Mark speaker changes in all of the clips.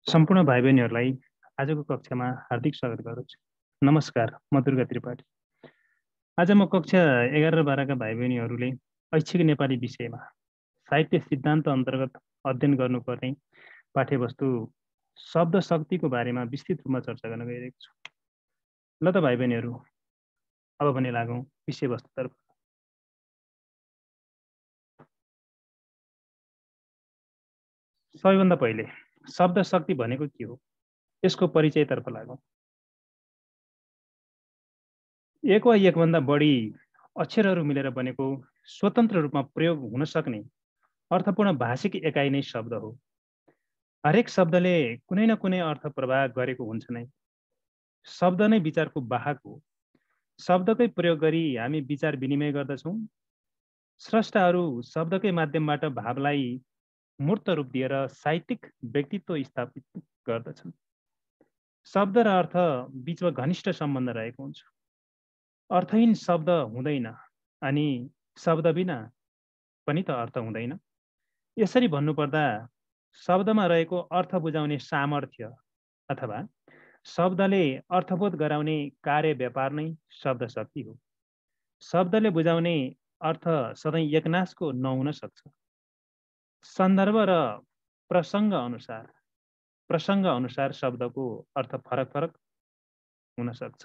Speaker 1: सम्पूर्ण भाइ बहिनीहरूलाई आजको कक्षामा हार्दिक स्वागत गर्दछु। नमस्कार, म दुर्गा त्रिपाठी। आज म कक्षा 11 र 12 का भाइ बहिनीहरूले ऐच्छिक नेपाली विषयमा साहित्य सिद्धान्त अन्तर्गत अध्ययन गर्नुपर्ने पाठ्यवस्तु शब्द शक्तिको बारेमा विस्तृत रूपमा चर्चा गर्न गइरहेको छु। ल त भाइ बहिनीहरू, अब भने लागौँ विषयवस्तुतर्फ। सबैभन्दा पहिले शब्द शक्ति भनेको के हो, यसको परिचयतर्फ लागौँ। एक वा एकभन्दा बढी अक्षरहरू मिलेर बनेको स्वतन्त्र रूपमा प्रयोग हुन सक्ने अर्थपूर्ण भाषिक एकाइ नै शब्द हो। हरेक शब्दले कुनै न कुनै अर्थ प्रवाह गरेको हुन्छ नै। शब्द नै विचारको वाहक हो। शब्दकै प्रयोग गरी हामी विचार विनिमय गर्दछौँ। स्रष्टाहरू शब्दकै माध्यमबाट भावलाई मूर्त रूप दिएर साहित्यिक व्यक्तित्व स्थापित गर्दछन्। शब्द र अर्थ बीचमा घनिष्ठ सम्बन्ध रहेको हुन्छ। अर्थहीन शब्द हुँदैन अनि शब्द बिना पनि त अर्थ हुँदैन। यसरी भन्नुपर्दा शब्दमा रहेको अर्थ बुझाउने सामर्थ्य अथवा शब्दले अर्थबोध गराउने कार्य व्यापार नै शब्द शक्ति हो। शब्दले बुझाउने अर्थ सधैँ एकनासको नहुन सक्छ। सन्दर्भ र प्रसङ्ग अनुसार शब्दको अर्थ फरक फरक हुन सक्छ।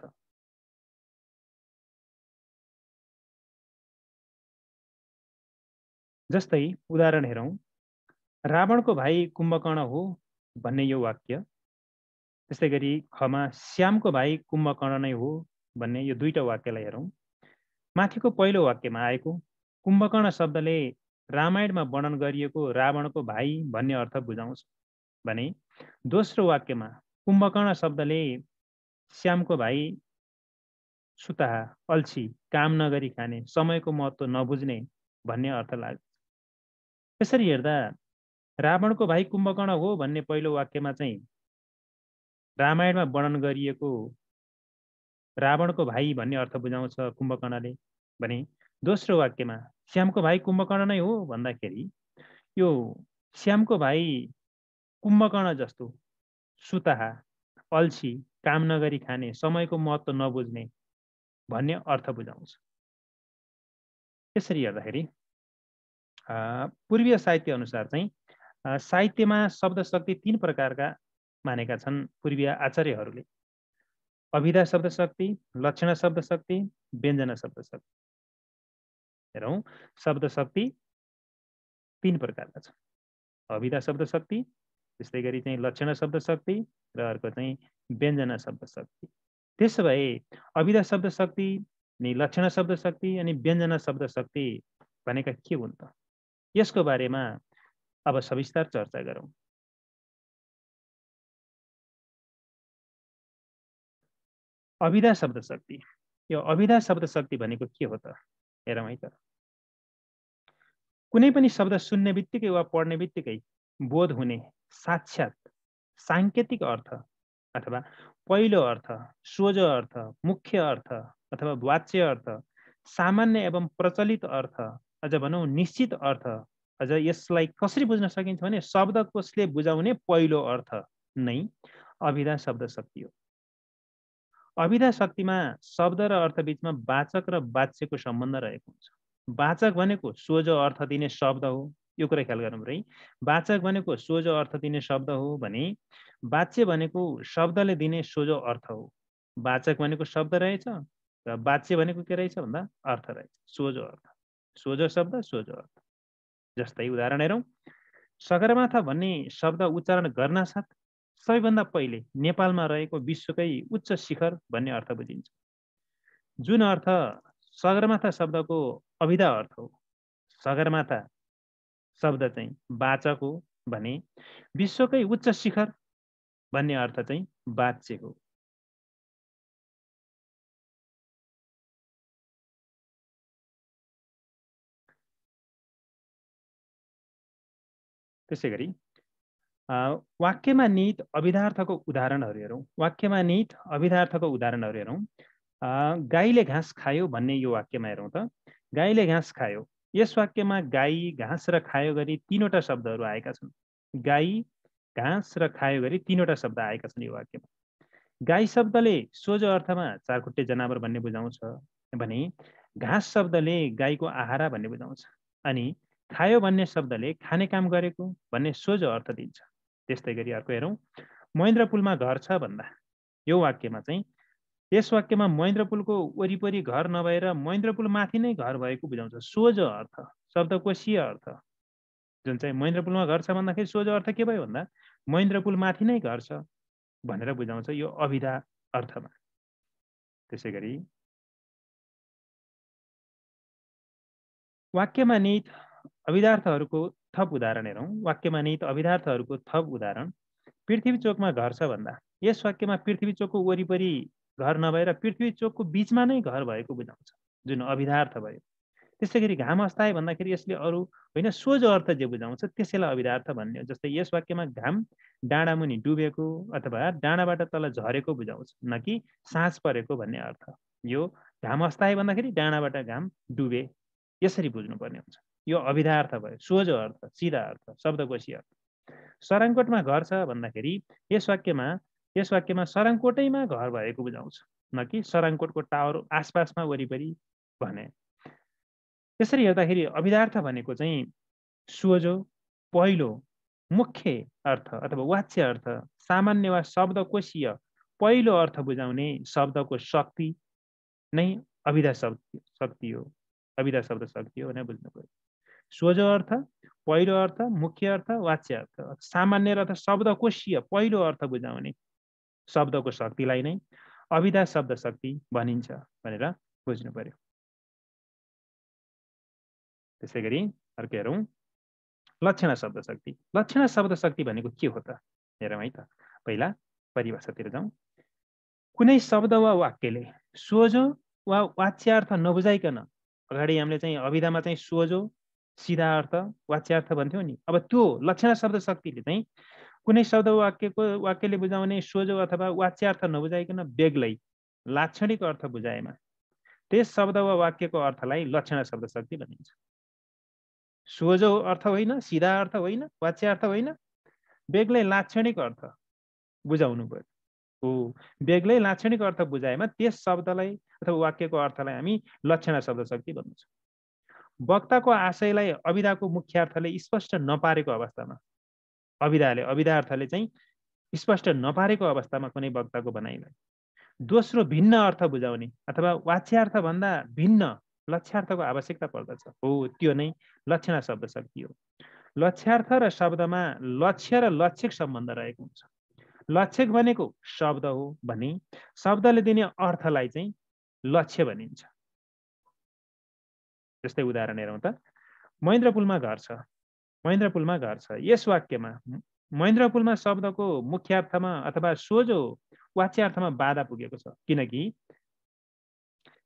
Speaker 1: जस्तै उदाहरण हेरौँ, रावणको भाइ कुम्भकर्ण हो भन्ने यो वाक्य। त्यस्तै गरी खमा श्यामको भाइ कुम्भकर्ण नै हो भन्ने यो दुईटा वाक्यलाई हेरौँ। माथिको पहिलो वाक्यमा आएको कुम्भकर्ण शब्दले रामायणमा वर्णन गरिएको रावणको भाइ भन्ने अर्थ बुझाउँछ भने दोस्रो वाक्यमा कुम्भकर्ण शब्दले श्यामको भाइ सुताहा, अल्छी, काम नगरी खाने, समयको महत्त्व नबुझ्ने भन्ने अर्थ लाग्छ। यसरी हेर्दा रावणको भाइ कुम्भकर्ण हो भन्ने पहिलो वाक्यमा चाहिँ रामायणमा वर्णन गरिएको रावणको भाइ भन्ने अर्थ बुझाउँछ कुम्भकर्णले भने दोस्रो वाक्यमा श्यामको भाइ कुम्भकर्ण नै हो भन्दाखेरि यो श्यामको भाइ कुम्भकर्ण जस्तो सुताहा, अल्छी, काम नगरी खाने, समयको महत्त्व नबुझ्ने भन्ने अर्थ बुझाउँछ। यसरी हेर्दाखेरि पूर्वीय साहित्य अनुसार चाहिँ साहित्यमा शब्द शक्ति 3 प्रकारका मानेका छन् पूर्वीय आचार्यहरूले। अभिधा शब्द शक्ति, लक्षण शब्द शक्ति, व्यञ्जना शब्द शक्ति। हेरौँ, शब्द शक्ति 3 प्रकारका छन्। अभिधा शब्द शक्ति, त्यस्तै गरी चाहिँ लक्षण शब्द शक्ति र अर्को चाहिँ व्यञ्जना शब्द शक्ति। त्यसो भए अभिधा शब्द शक्ति अनि लक्षण शब्द शक्ति अनि व्यञ्जना शब्द शक्ति भनेका के हुन् त? यसको बारेमा अब सविस्तार चर्चा गरौँ। अभिधा शब्द शक्ति, यो अभिधा शब्द शक्ति भनेको के हो त? हेरौँ है त। कुनै पनि शब्द सुन्ने बित्तिकै वा पढ्ने बित्तिकै बोध हुने साक्षात साङ्केतिक अर्थ अथवा पहिलो अर्थ, सोझो अर्थ, मुख्य अर्थ अथवा वाच्य अर्थ, सामान्य एवं प्रचलित अर्थ, अझ भनौँ निश्चित अर्थ, अझ यसलाई कसरी बुझ्न सकिन्छ भने शब्दकोशले बुझाउने पहिलो अर्थ नै अभिधा शब्द शक्ति हो। अभिधा शक्तिमा शब्द र अर्थ बीचमा वाचक र वाच्यको सम्बन्ध रहेको हुन्छ। वाचक भनेको सोझो अर्थ दिने शब्द हो, यो कुरा ख्याल गर्नु पर्यो है। वाचक भनेको सोझो अर्थ दिने शब्द हो भने वाच्य भनेको शब्दले दिने सोझो अर्थ हो। वाचक भनेको शब्द रहेछ र वाच्य भनेको के रहेछ भन्दा अर्थ रहेछ, सोझो अर्थ। सोझो शब्द, सोझो अर्थ। जस्तै उदाहरण हेरौँ, सगरमाथा भन्ने शब्द उच्चारण गर्नासाथ सबैभन्दा पहिले नेपालमा रहेको विश्वकै उच्च शिखर भन्ने अर्थ बुझिन्छ। जुन अर्थ सगरमाथा शब्दको अभिधा अर्थ हो। सगरमाथा शब्द चाहिँ वाचक हो भने विश्वकै उच्च शिखर भन्ने अर्थ चाहिँ वाच्य हो। त्यसै गरी वाक्यमा निहित अभिधार्थको उदाहरणहरू हेरौँ। वाक्यमा निहित अभिधार्थको उदाहरणहरू हेरौँ। गाईले घाँस खायो भन्ने यो वाक्यमा हेरौँ त। गाईले घाँस खायो, यस वाक्यमा गाई, घाँस र खायो गरी 3वटा शब्दहरू आएका छन्। गाई, घाँस र खायो गरी तीनवटा शब्द आएका छन् यो वाक्यमा। गाई शब्दले सोझो अर्थमा चारखुट्टे जनावर भन्ने बुझाउँछ भने घाँस शब्दले गाईको आहारा भन्ने बुझाउँछ। अनि खायो भन्ने शब्दले खाने काम गरेको भन्ने सोझो अर्थ दिन्छ। त्यस्तै गरी अर्को हेरौँ, महेन्द्र पुलमा घर छ भन्दा यो वाक्यमा चाहिँ यस वाक्यमा महेन्द्र पुलको वरिपरि घर नभएर महेन्द्र पुल माथि नै घर भएको बुझाउँछ। सोझो अर्थ, शब्दकोशीय अर्थ, जुन चाहिँ महेन्द्र पुलमा घर छ भन्दाखेरि सोझो अर्थ के भयो भन्दा महेन्द्र पुल माथि नै घर छ भनेर बुझाउँछ यो अभिधा अर्थमा। त्यसै गरी वाक्यमा निहित अभिधार्थहरूको थप उदाहरण हेरौँ। वाक्यमा निहित अभिधार्थहरूको थप उदाहरण, पृथ्वी चोकमा घर छ भन्दा यस वाक्यमा पृथ्वी चोकको वरिपरि घर नभएर पृथ्वी चोकको बीचमा नै घर भएको बुझाउँछ, जुन अभिधार्थ भयो। त्यसै गरी घाम अस्ताए भन्दाखेरि यसले अरू होइन सोझो अर्थ जे बुझाउँछ त्यसैलाई अभिधार्थ भन्ने हो। जस्तै यस वाक्यमा घाम डाँडा मुनि डुबेको अथवा डाँडाबाट तल झरेको बुझाउँछ, न कि साँझ परेको भन्ने अर्थ। यो घाम अस्ताए भन्दाखेरि डाँडाबाट घाम डुबे, यसरी बुझ्नुपर्ने हुन्छ। यो अभिधार्थ भयो, सोझो अर्थ, सिधा अर्थ, शब्दकोशी अर्थ। सराङकोटमा घर छ भन्दाखेरि यस वाक्यमा सराङकोटैमा घर भएको बुझाउँछ, न कि सराङकोटको टावर आसपासमा वरिपरि भने। त्यसरी हेर्दाखेरि अभिधार्थ भनेको चाहिँ सोझो, पहिलो, मुख्य अर्थ अथवा वाच्य अर्थ, सामान्य वा शब्दकोशीय पहिलो अर्थ बुझाउने शब्दको शक्ति नै अभिधा शक्ति हो। अभिधा शब्द शक्ति हो भनेर बुझ्नु पर्यो। सोझो अर्थ, पहिलो अर्थ, मुख्य अर्थ, वाच्य अर्थ, सामान्य अर्थ, शब्दकोशीय पहिलो अर्थ बुझाउने शब्दको शक्तिलाई नै अभिधा शब्द शक्ति भनिन्छ भनेर बुझ्नु पर्यो। त्यसै गरी अर्को हेरौँ, लक्षणा शब्द शक्ति। लक्षणा शब्द शक्ति भनेको के हो त हेरौँ है त। पहिला परिभाषातिर जाउँ। कुनै शब्द वा वाक्यले सोझो वा वाच्यार्थ नबुझाइकन, अगाडि हामीले चाहिँ अभिधामा चाहिँ सोझो, सिधा अर्थ, वाच्यार्थ भन्थ्यौँ नि। अब त्यो लक्षणा शब्द शक्तिले चाहिँ कुनै शब्द वाक्यले बुझाउने सोझो अथवा वाच्यार्थ नबुझाइकन बेग्लै लाक्षणिक अर्थ बुझाएमा त्यस शब्द वा वाक्यको अर्थलाई लक्षणा शब्द शक्ति भनिन्छ। सोझो अर्थ होइन, सिधा अर्थ होइन, वाच्यार्थ होइन, बेग्लै लाक्षणिक अर्थ बुझाउनु पर्यो। हो, बेग्लै लाक्षणिक अर्थ बुझाएमा त्यस शब्दलाई अथवा वाक्यको अर्थलाई हामी लक्षणा शब्द शक्ति भन्छौँ। वक्ताको आशयलाई अभिधाको मुख्यार्थले स्पष्ट नपारेको अवस्थामा, अभिधार्थले चाहिँ स्पष्ट नपारेको अवस्थामा कुनै वक्ताको भनाइलाई दोस्रो भिन्न अर्थ बुझाउने अथवा वाच्यार्थ भन्दा भिन्न लक्ष्यार्थको आवश्यकता पर्दछ। हो, त्यो नै लक्षणा शब्द शक्ति हो। लक्ष्यार्थ र शब्दमा लक्ष्य र लक्षिक सम्बन्ध रहेको हुन्छ। लक्षक भनेको शब्द हो भने शब्दले दिने अर्थलाई चाहिँ लक्ष्य भनिन्छ। जस्तै उदाहरण हेरौँ त, महेन्द्र पुलमा घर छ, महेन्द्र पुलमा घर छ। यस वाक्यमा महेन्द्र पुलमा शब्दको मुख्यार्थमा अथवा सोझो वाच्यार्थमा बाधा पुगेको छ, किनकि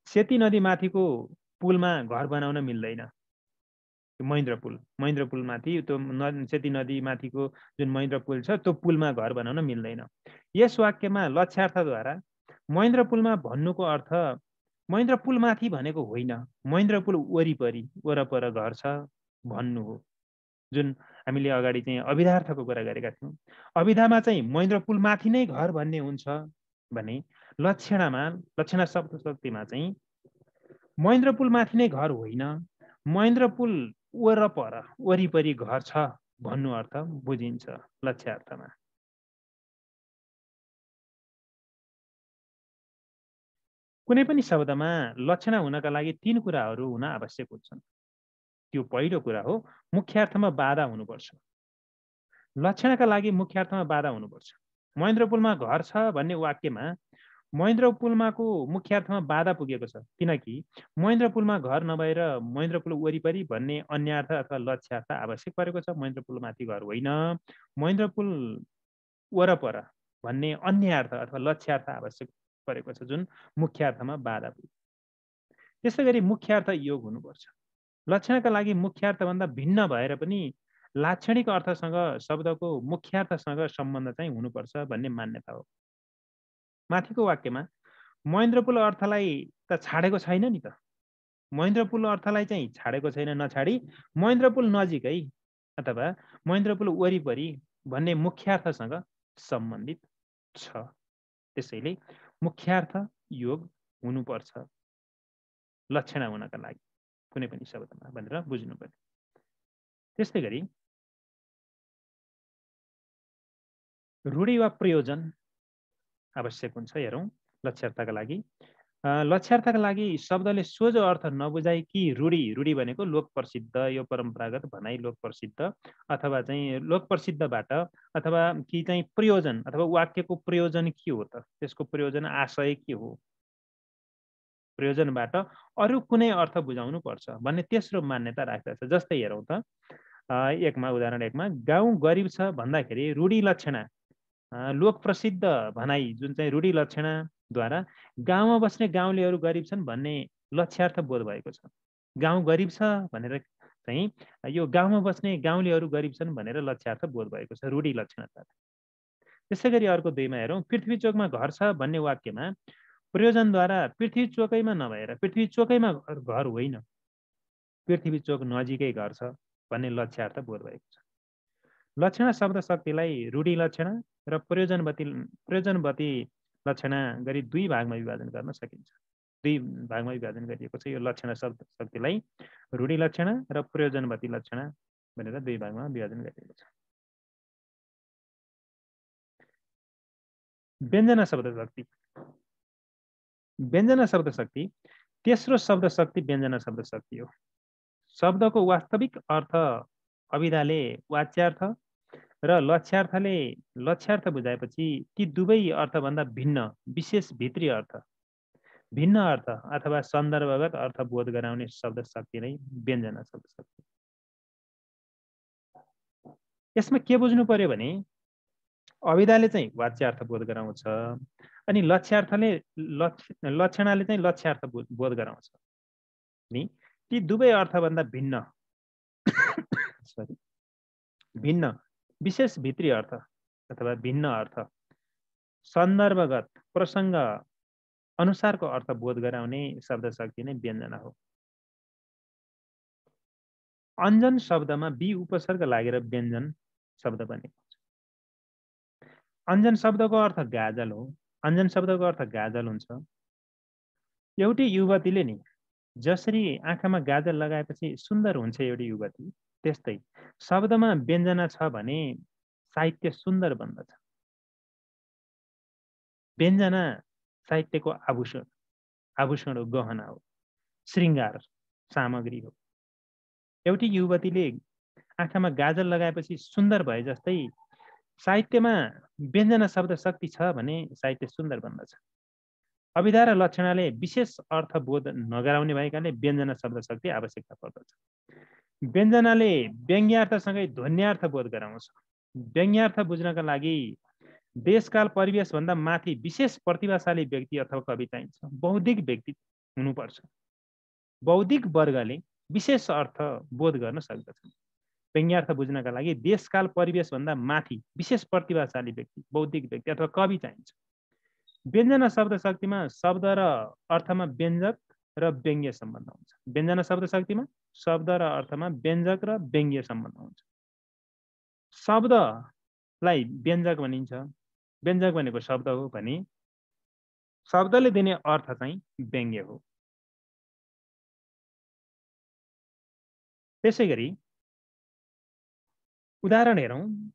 Speaker 1: सेती नदी माथिको पुलमा घर बनाउन मिल्दैन। महेन्द्र पुलमाथि त्यो सेती नदी माथिको जुन महेन्द्र पुल छ त्यो पुलमा घर बनाउन मिल्दैन। यस वाक्यमा लक्ष्यार्थद्वारा महेन्द्र पुलमा भन्नुको अर्थ महेन्द्र पुलमाथि भनेको होइन, महेन्द्र पुल वरिपरि वरपर घर छ भन्नु हो। जुन हामीले अगाडि चाहिँ अभिधार्थको कुरा गरेका थियौँ, अभिधामा चाहिँ महेन्द्र पुलमाथि नै घर भन्ने हुन्छ भने लक्षणा शब्द शक्तिमा चाहिँ महेन्द्र पुलमाथि नै घर होइन, महेन्द्र पुल वरपर वरिपरि घर छ भन्नु अर्थ बुझिन्छ लक्ष्यार्थमा। कुनै पनि शब्दमा लक्षणा हुनका लागि 3 कुराहरू हुन आवश्यक हुन्छन्। त्यो पहिलो कुरा हो, मुख्यार्थमा बाधा हुनुपर्छ। लक्षणका लागि मुख्यार्थमा बाधा हुनुपर्छ। महेन्द्र पुलमा घर छ भन्ने वाक्यमा महेन्द्र पुलमाको मुख्यार्थमा बाधा पुगेको छ, किनकि महेन्द्र पुलमा घर नभएर महेन्द्र पुल वरिपरि भन्ने अन्यार्थ अथवा लक्ष्यार्थ आवश्यक परेको छ। महेन्द्र पुलमाथि घर होइन, महेन्द्र पुल वरपर भन्ने अन्यार्थ अथवा लक्ष्यार्थ आवश्यक परेको छ, जुन मुख्यार्थमा बाधा पुग्यो। त्यसै गरी मुख्यार्थ योग हुनुपर्छ। लक्षणका लागि मुख्यार्थभन्दा भिन्न भएर पनि लाक्षणिक अर्थसँग शब्दको मुख्यार्थसँग सम्बन्ध चाहिँ हुनुपर्छ भन्ने मान्यता हो। माथिको वाक्यमा महेन्द्र पुल अर्थलाई त छाडेको छैन नि त। महेन्द्र पुल अर्थलाई चाहिँ छाडेको छैन, नछाडी महेन्द्र पुल नजिकै अथवा महेन्द्र पुल वरिपरि भन्ने मुख्यार्थसँग सम्बन्धित छ। त्यसैले मुख्यार्थ योग हुनुपर्छ लक्षणा हुनका लागि कुनै पनि शब्दमा भनेर बुझ्नु पर्यो। त्यस्तै गरी रूढी वा प्रयोजन आवश्यक हुन्छ। हेरौँ लक्ष्यार्थका लागि। लक्ष्यार्थका लागि शब्दले सोझो अर्थ नबुझाइ कि रूढी भनेको लोक प्रसिद्ध, यो परम्परागत भनाइ लोक प्रसिद्ध अथवा चाहिँ लोक प्रसिद्धबाट, अथवा कि चाहिँ प्रयोजन अथवा वाक्यको प्रयोजन के हो त, त्यसको प्रयोजन आशय के हो, प्रयोजनबाट अरू कुनै अर्थ बुझाउनु पर्छ भन्ने तेस्रो मान्यता राख्दछ। जस्तै हेरौँ त, उदाहरण एकमा गाउँ गरिब छ भन्दाखेरि रूढी लक्षणा, लोक प्रसिद्ध भनाइ जुन चाहिँ रूढी लक्षणाद्वारा गाउँमा बस्ने गाउँलेहरू गरिब छन् भन्ने लक्ष्यार्थ बोध भएको छ। गाउँ गरिब छ भनेर चाहिँ यो गाउँमा बस्ने गाउँलेहरू गरिब छन् भनेर लक्ष्यार्थ बोध भएको छ रूढी लक्षणद्वारा। त्यसै गरी अर्को दुईमा हेरौँ, पृथ्वी चोकमा घर छ भन्ने वाक्यमा प्रयोजनद्वारा पृथ्वी चोकैमा नभएर पृथ्वी चोकैमा घर होइन, पृथ्वी चोक नजिकै घर छ भन्ने लक्ष्यार्थ बोध भएको छ। लक्षणा शब्द शक्तिलाई रूढी लक्षणा र प्रयोजनवती लक्षणा गरी दुई भागमा विभाजन गर्न सकिन्छ। दुई भागमा विभाजन गरिएको छ। यो लक्षणा शब्द शक्तिलाई रूढी लक्षणा र प्रयोजनवती लक्षणा भनेर दुई भागमा विभाजन गरिएको छ। व्यञ्जना शब्द शक्ति। व्यञ्जना शब्द शक्ति तेस्रो शब्द शक्ति व्यञ्जना शब्द शक्ति हो। शब्दको वास्तविक अर्थ अभिधाले वाच्यार्थ र लक्ष्यार्थले लक्ष्यार्थ बुझाएपछि ती दुवै अर्थभन्दा भिन्न विशेष भित्री अर्थ, भिन्न अर्थ अथवा सन्दर्भगत अर्थ बोध गराउने शब्द शक्ति नै व्यञ्जना शब्द शक्ति। यसमा के बुझ्नु पर्यो भने अभिधाले चाहिँ वाच्यार्थ बोध गराउँछ अनि लक्षणाले चाहिँ लक्ष्यार्थ बोध गराउँछ। नि ती दुवै अर्थभन्दा भिन्न भिन्न विशेष भित्री अर्थ अथवा भिन्न अर्थ सन्दर्भगत प्रसङ्ग अनुसारको अर्थ बोध गराउने शब्द शक्ति नै व्यञ्जना हो। अञ्जन शब्दमा बी उपसर्ग लागेर व्यञ्जन शब्द बनेको छ। अञ्जन शब्दको अर्थ गाजल हो। अञ्जन शब्दको अर्थ गाजल हुन्छ। एउटी युवतीले नि जसरी आँखामा गाजल लगाएपछि सुन्दर हुन्छ एउटी युवती, त्यस्तै शब्दमा व्यञ्जना छ भने साहित्य सुन्दर बन्दछ। व्यञ्जना साहित्यको आभूषण हो, गहना हो, श्रृङ्गार सामग्री हो। एउटी युवतीले आँखामा गाजल लगाएपछि सुन्दर भए जस्तै साहित्यमा व्यञ्जना शब्द शक्ति छ भने साहित्य सुन्दर बन्दछ। अभिधा र लक्षणाले विशेष अर्थ बोध नगराउने भएकाले व्यञ्जना शब्द शक्ति आवश्यकता पर्दछ। व्यञ्जनाले व्यङ्ग्यार्थसँगै ध्वन्यार्थ बोध गराउँछ। व्यङ्ग्यार्थ बुझ्नका लागि देशकाल परिवेशभन्दा माथि विशेष प्रतिभाशाली व्यक्ति अथवा कवि चाहिन्छ। बौद्धिक व्यक्ति हुनुपर्छ। बौद्धिक वर्गले विशेष अर्थ बोध गर्न सक्दछन्। व्यङ्ग्यार्थ बुझ्नका लागि देशकाल परिवेशभन्दा माथि विशेष प्रतिभाशाली व्यक्ति, बौद्धिक व्यक्ति अथवा कवि चाहिन्छ। व्यञ्जना शब्द शक्तिमा शब्द र अर्थमा व्यञ्जक र व्यङ्ग्य सम्बन्ध हुन्छ। व्यञ्जना शब्द शक्तिमा शब्द र अर्थमा व्यञ्जक र व्यङ्ग्य सम्बन्ध हुन्छ। शब्दलाई व्यञ्जक भनिन्छ, व्यञ्जक भनेको शब्द हो भने शब्दले दिने अर्थ चाहिँ व्यङ्ग्य हो। त्यसै गरी उदाहरण हेरौँ।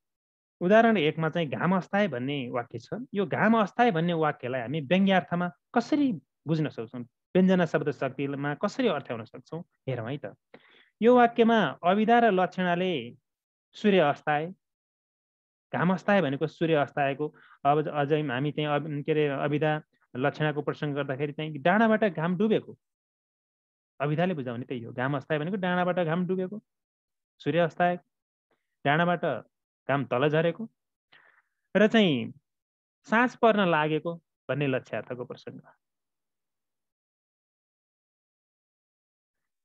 Speaker 1: उदाहरण एकमा चाहिँ घाम अस्ताए भन्ने वाक्य छ। यो घाम अस्ताए भन्ने वाक्यलाई हामी व्यङ्ग्यार्थमा कसरी बुझ्न सक्छौँ, व्यञ्जना शब्द शक्तिमा कसरी अर्थ्याउन सक्छौँ हेरौँ है त। यो वाक्यमा अभिधा र लक्षणाले सूर्य अस्ताए, घाम अस्ताए भनेको सूर्य अस्ताएको। अब अझै हामी चाहिँ के अरे अभिधा लक्षणाको प्रसङ्ग गर्दाखेरि चाहिँ डाँडाबाट घाम डुबेको, अभिधाले बुझाउने त्यही हो। घाम अस्ताए भनेको डाँडाबाट घाम डुबेको, सूर्य अस्ताएको, डाँडाबाट घाम तल झरेको र चाहिँ साँझ पर्न लागेको भन्ने लक्ष्यार्थको प्रसङ्ग।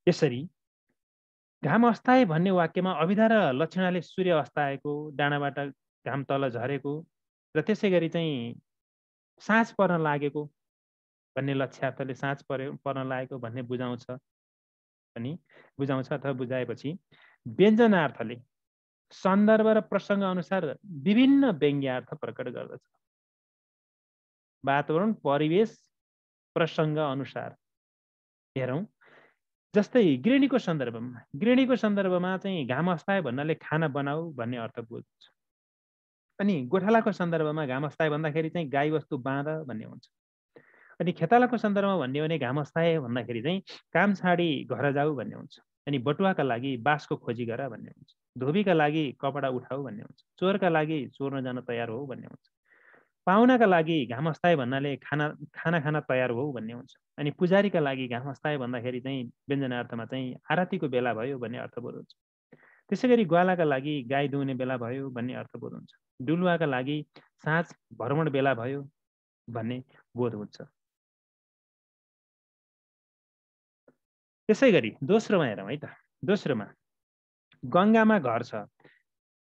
Speaker 1: यसरी घाम अस्ताए भन्ने वाक्यमा अभिधा र लक्षणाले सूर्य अस्ताएको, डाँडाबाट घाम तल झरेको र त्यसै गरी चाहिँ साँझ पर्न लागेको भन्ने लक्ष्यार्थले साँझ पर्न लागेको भन्ने बुझाउँछ अथवा बुझाएपछि व्यञ्जनार्थले सन्दर्भ र प्रसङ्ग अनुसार विभिन्न व्यङ्ग्यार्थ प्रकट गर्दछ। वातावरण, परिवेश, प्रसङ्ग अनुसार हेरौँ। जस्तै गृहिणीको सन्दर्भमा चाहिँ घाम अस्तायो भन्नाले खाना बनाऊ भन्ने अर्थ बुझ्छ। अनि गोठालाको सन्दर्भमा घाम अस्तायो भन्दाखेरि चाहिँ गाईवस्तु बाँध भन्ने हुन्छ। अनि खेतालाको सन्दर्भमा भन्ने हो भने घाम अस्ताए भन्दाखेरि चाहिँ काम छाडी घर जाऊ भन्ने हुन्छ। अनि बटुवाका लागि बाँसको खोजी गर भन्ने हुन्छ। धोबीका लागि कपडा उठाऊ भन्ने हुन्छ। चोरका लागि चोर्न जान तयार हो भन्ने हुन्छ। पाहुनाका लागि घाम अस्ताए भन्नाले खाना खाना खान तयार हो भन्ने हुन्छ। अनि पुजारीका लागि घाम अस्ताए भन्दाखेरि चाहिँ व्यञ्जनार्थमा चाहिँ आरतीको बेला भयो भन्ने अर्थबोध हुन्छ। त्यसै गरी ग्वालाका लागि गाई दुहुने बेला भयो भन्ने अर्थबोध हुन्छ। डुलुवाका लागि साँझ भ्रमण बेला भयो भन्ने बोध हुन्छ। त्यसै गरी दोस्रोमा हेरौँ है त। दोस्रोमा गङ्गामा घर छ।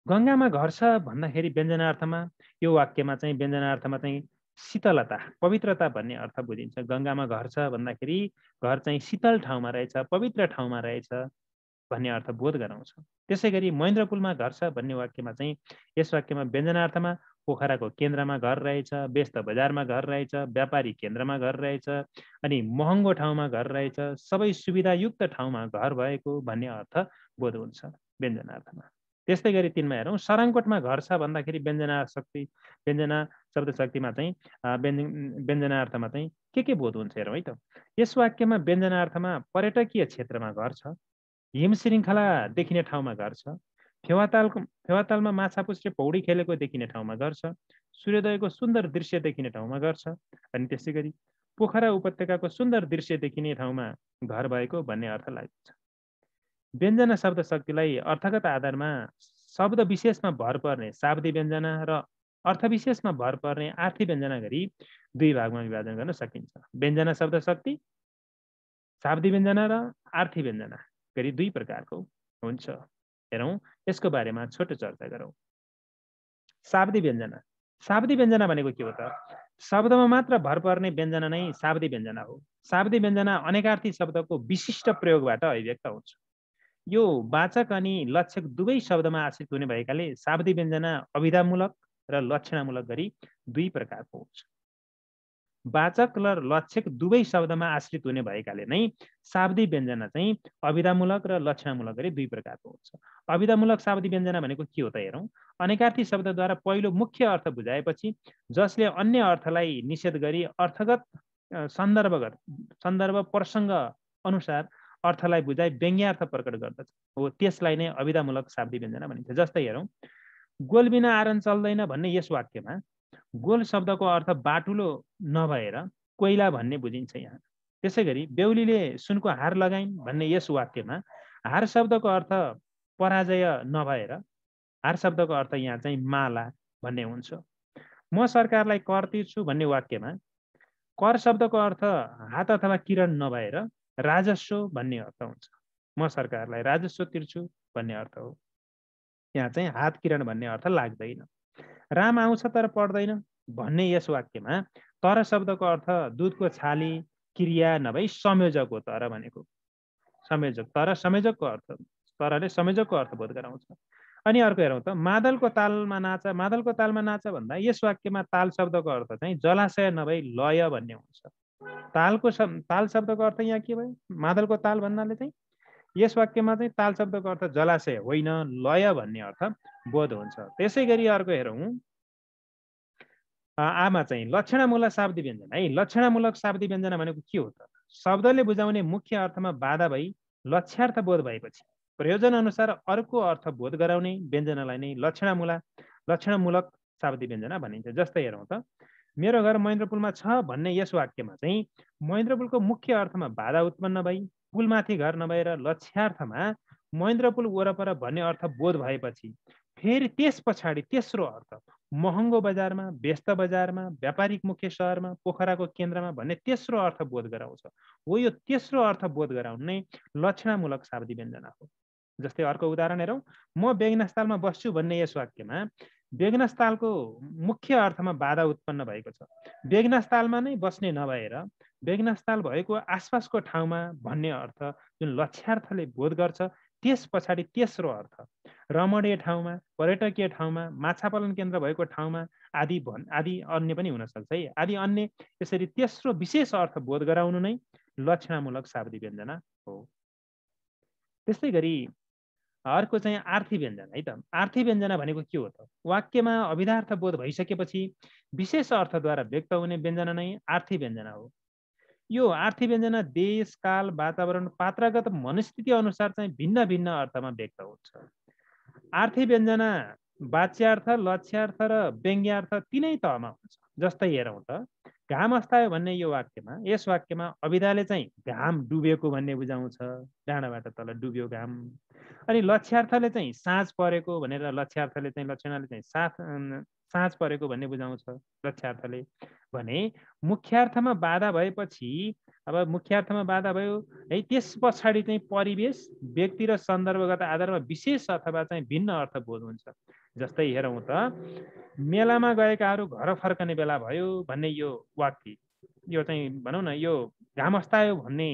Speaker 1: गङ्गामा घर छ भन्दाखेरि व्यञ्जनार्थमा यो वाक्यमा चाहिँ व्यञ्जनार्थमा चाहिँ शीतलता, पवित्रता भन्ने अर्थ बुझिन्छ। गङ्गामा घर छ भन्दाखेरि घर चाहिँ शीतल ठाउँमा रहेछ, पवित्र ठाउँमा रहेछ भन्ने अर्थ बोध गराउँछ। त्यसै गरी महेन्द्रपुलमा घर छ भन्ने वाक्यमा चाहिँ यस वाक्यमा व्यञ्जनार्थमा पोखराको केन्द्रमा घर रहेछ, व्यस्त बजारमा घर रहेछ, व्यापारी केन्द्रमा घर रहेछ, अनि महँगो ठाउँमा घर रहेछ, सबै सुविधायुक्त ठाउँमा घर भएको भन्ने अर्थ बोध हुन्छ व्यञ्जनार्थमा। त्यस्तै गरी 3मा हेरौँ। सराङकोटमा घर छ भन्दाखेरि व्यञ्जना शब्द शक्तिमा चाहिँ व्यञ्जनार्थमा चाहिँ के बोध हुन्छ हेरौँ है त। यस वाक्यमा व्यञ्जनार्थमा पर्यटकीय क्षेत्रमा घर छ, हिम श्रृङ्खला देखिने ठाउँमा घर छ, फेवातालमा माछा पुछ्रे पौडी खेलेको देखिने ठाउँमा घर छ, सूर्योदयको सुन्दर दृश्य देखिने ठाउँमा घर छ, अनि त्यसै गरी पोखरा उपत्यकाको सुन्दर दृश्य देखिने ठाउँमा घर भएको भन्ने अर्थ लाग्छ। व्यञ्जना शब्द शक्तिलाई अर्थगत आधारमा शब्द विशेषमा भर पर्ने शाब्दी व्यञ्जना र अर्थ विशेषमा भर पर्ने आर्थी व्यञ्जना गरी 2 भागमा विभाजन गर्न सकिन्छ। व्यञ्जना शब्द शक्ति शाब्दी व्यञ्जना र आर्थी व्यञ्जना गरी 2 प्रकारको हुन्छ। हेरौँ, यसको बारेमा छोटो चर्चा गरौँ। शाब्दी व्यञ्जना। शाब्दी व्यञ्जना भनेको के हो त? शब्दमा मात्र भर पर्ने व्यञ्जना नै शाब्दी व्यञ्जना हो। शाब्दी व्यञ्जना अनेकार्थी शब्दको विशिष्ट प्रयोगबाट अभिव्यक्त हुन्छ। यो वाचक अनि लक्षक दुवै शब्दमा आश्रित हुने भएकाले शाब्दी व्यञ्जना अभिधामूलक र लक्षणामूलक गरी 2 प्रकारको हुन्छ। वाचक र लक्षक दुवै शब्दमा आश्रित हुने भएकाले नै शाब्दी व्यञ्जना चाहिँ अभिधामूलक र लक्षणामूलक गरी 2 प्रकारको हुन्छ। अभिधामूलक शाब्दी व्यञ्जना भनेको के हो त हेरौँ। अनेकार्थी शब्दद्वारा पहिलो मुख्य अर्थ बुझाएपछि जसले अन्य अर्थलाई निषेध गरी अर्थगत सन्दर्भ प्रसङ्ग अनुसार अर्थलाई बुझाइ व्यङ्ग्यार्थ प्रकट गर्दछ हो, त्यसलाई नै अभिधामूलक शाब्दी व्यञ्जना भनिन्छ। जस्तै हेरौँ, गोल बिना आरन चल्दैन भन्ने यस वाक्यमा गोल शब्दको अर्थ बाटुलो नभएर कोइला भन्ने बुझिन्छ यहाँ। त्यसै गरी बेहुलीले सुनको हार लगाइन् भन्ने यस वाक्यमा हार शब्दको अर्थ पराजय नभएर हार शब्दको अर्थ यहाँ चाहिँ माला भन्ने हुन्छ। म सरकारलाई कर तिर्छु भन्ने वाक्यमा कर शब्दको अर्थ हात अथवा किरण नभएर राजस्व भन्ने अर्थ हुन्छ। म सरकारलाई राजस्व तिर्छु भन्ने अर्थ हो। यहाँ चाहिँ हात किरण भन्ने अर्थ लाग्दैन। राम आउँछ तर पढ्दैन भन्ने यस वाक्यमा तर शब्दको अर्थ दुधको छाली क्रिया नभई संयोजक हो। तर भनेको संयोजक, तर संयोजकको अर्थ, तरले संयोजकको अर्थ बोध गराउँछ। अनि अर्को हेरौँ त, मादलको तालमा नाच भन्दा यस वाक्यमा ताल शब्दको अर्थ चाहिँ जलाशय नभई लय भन्ने हुन्छ। ताल शब्दको अर्थ यहाँ के भयो? मादलको ताल भन्नाले चाहिँ यस वाक्यमा चाहिँ ताल शब्दको अर्थ जलाशय होइन लय भन्ने अर्थ बोध हुन्छ। त्यसै गरी अर्को हेरौँ, आमा चाहिँ लक्षणामूलक शाब्दी व्यञ्जना है। लक्षणामूलक शाब्दी व्यञ्जना भनेको के हो त? शब्दले बुझाउने मुख्य अर्थमा बाधा भई लक्ष्यार्थ बोध भएपछि प्रयोजन अनुसार अर्को अर्थ बोध गराउने व्यञ्जनालाई नै लक्षणमूलक शाब्दी व्यञ्जना भनिन्छ। जस्तै हेरौँ त, मेरो घर महेन्द्रपुलमा छ भन्ने यस वाक्यमा चाहिँ महेन्द्रपुलको मुख्य अर्थमा बाधा उत्पन्न भई पुलमाथि घर नभएर लक्ष्यार्थमा महेन्द्रपुल वरपर भन्ने अर्थ बोध भएपछि फेरि त्यस पछाडि तेस्रो अर्थ महँगो बजारमा, व्यस्त बजारमा, व्यापारिक मुख्य सहरमा, पोखराको केन्द्रमा भन्ने तेस्रो अर्थ बोध गराउँछ हो। यो तेस्रो अर्थ बोध गराउने लक्षणामूलक शाब्दी व्यञ्जना हो। जस्तै अर्को उदाहरण हेरौँ, म बेगनास्थालमा बस्छु भन्ने यस वाक्यमा बेगनास्थालको मुख्य अर्थमा बाधा उत्पन्न भएको छ। बेगनास्थालमा नै बस्ने नभएर बेगनास्थाल भएको आसपासको ठाउँमा भन्ने अर्थ जुन लक्ष्यार्थले बोध गर्छ त्यस पछाडि तेस्रो अर्थ रमणीय ठाउँमा, पर्यटकीय ठाउँमा, माछा पालन केन्द्र भएको ठाउँमा आदि अन्य पनि हुनसक्छ है। आदि अन्य यसरी तेस्रो विशेष अर्थ बोध गराउनु नै लक्षणामूलक शाब्दी व्यञ्जना हो। त्यस्तै गरी अर्को चाहिँ आर्थी व्यञ्जन है त। आर्थी व्यञ्जना भनेको के हो त? वाक्यमा अभिधार्थ बोध भइसकेपछि विशेष अर्थद्वारा व्यक्त हुने व्यञ्जना नै आर्थी व्यञ्जना हो। यो आर्थी व्यञ्जना देश, काल, वातावरण, पात्रगत मनस्थिति अनुसार चाहिँ भिन्न भिन्न अर्थमा व्यक्त हुन्छ। आर्थी व्यञ्जना वाच्यार्थ, लक्ष्यार्थ र व्यङ्ग्यार्थ तिनै तहमा हुन्छ। जस्तै हेरौँ त, घाम अस्तायो भन्ने यो वाक्यमा, यस वाक्यमा अभिधाले चाहिँ घाम डुबेको भन्ने बुझाउँछ, डाँडाबाट तल डुब्यो घाम। अनि लक्ष्यार्थले चाहिँ साँझ परेको भनेर लक्ष्यार्थले चाहिँ लक्षणाले चाहिँ साँझ परेको भन्ने बुझाउँछ लक्ष्यार्थले भने मुख्यार्थमा बाधा भएपछि अब मुख्यार्थमा बाधा भयो है, त्यस पछाडि चाहिँ परिवेश, व्यक्ति र सन्दर्भगत आधारमा विशेष अथवा चाहिँ भिन्न अर्थ बोध हुन्छ। जस्तै हेरौँ त, मेलामा गएकाहरू घर फर्कने बेला भयो भन्ने यो वाक्य, यो चाहिँ भनौँ न, यो घाम अस्तायो भन्ने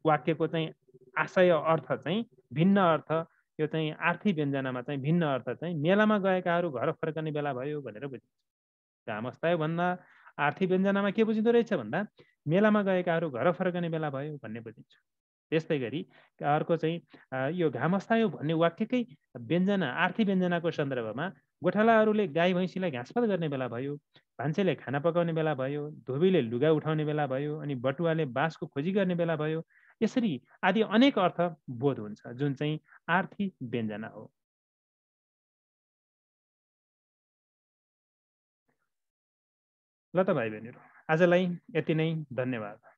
Speaker 1: वाक्यको चाहिँ आशय अर्थ चाहिँ भिन्न अर्थ, यो चाहिँ आर्थी व्यञ्जनामा चाहिँ भिन्न अर्थ चाहिँ मेलामा गएकाहरू घर फर्कने बेला भयो भनेर बुझिन्छ। घाम अस्तायो भन्दा आर्थी व्यञ्जनामा के बुझिँदो रहेछ भन्दा मेलामा गएकाहरू घर फर्कने बेला भयो भन्ने बुझिन्छ। त्यस्तै गरी अर्को चाहिँ यो घाम अस्तायो भन्ने वाक्यकै व्यञ्जना आर्थी व्यञ्जनाको सन्दर्भमा गोठालाहरूले गाई भैँसीलाई घाँसपात गर्ने बेला भयो, भान्सेले खाना पकाउने बेला भयो, धोबीले लुगा उठाउने बेला भयो, अनि बटुवाले बाँसको खोजी गर्ने बेला भयो, यसरी आदि अनेक अर्थ बोध हुन्छ, जुन चाहिँ आर्थी व्यञ्जना हो। ल त भाइ बहिनीहरू, आजलाई यति नै, धन्यवाद।